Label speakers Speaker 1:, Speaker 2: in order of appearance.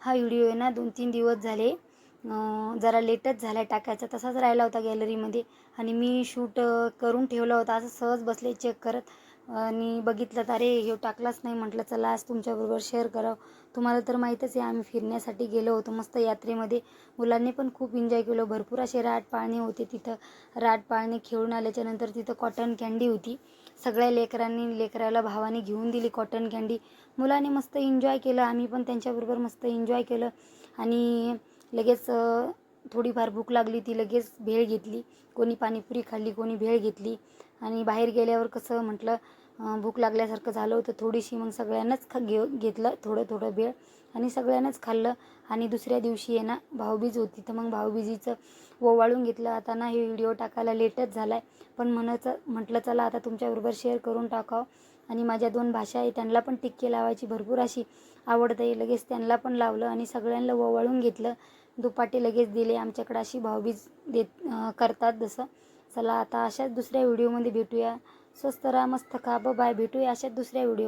Speaker 1: हा व्हिडिओ आहे ना 2-3 दिवस झाले जरा लेटच झाला टाकायचा, तसाच राहिला होता गॅलरीमध्ये आणि मी शूट करून ठेवला होता. असं सहज बसले चेक करत आणि बघितलं तर अरे हे टाकलाच नाही. म्हटलं चला आज तुमच्याबरोबर शेअर करावं. तुम्हाला तर माहीतच आहे आम्ही फिरण्यासाठी गेलो होतो मस्त यात्रेमध्ये. मुलांनी पण खूप एन्जॉय केलं. भरपूर असे राटपाळणे होते तिथं. राटपाळणे खेळून आल्याच्यानंतर तिथं कॉटन कँडी होती. सगळ्या लेकराला भावाने घेऊन दिली कॉटन कँडी. मुलांनी मस्त एन्जॉय केलं. आम्ही पण त्यांच्याबरोबर मस्त एन्जॉय केलं आणि लगेच थोडीफार भूक लागली ती लगेच भेळ घेतली. कोणी पाणीपुरी खाल्ली, कोणी भेळ घेतली आणि बाहेर गेल्यावर कसं म्हटलं भूक लागल्यासारखं झालं होतं थोडीशी. मग सगळ्यांनाच घेतलं थोडं थोडं भेळ आणि सगळ्यांनाच खाल्लं. आणि दुसऱ्या दिवशी आहे ना भाऊबीज होती, तर मग भाऊबीजीचं ओवाळून घेतलं. आता ना हे व्हिडिओ टाकायला लेटच झाला आहे, पण म्हटलं चला आता तुमच्याबरोबर शेअर करून टाकावं. आणि माझ्या 2 भाषा आहे त्यांना पण टिक्के लावायची भरपूर अशी आवडत आहे. लगेच त्यांना पण लावलं आणि सगळ्यांना ओवाळून घेतलं. दुपाटे लगेच दिले. आमच्याकडे अशी भाऊबीज करतात जसं. चला आता अशाच दुसऱ्या व्हिडिओमध्ये भेटूया. स्वस्त राहा, मस्त खा, बाय. भेटूया अशाच दुसऱ्या व्हिडिओ.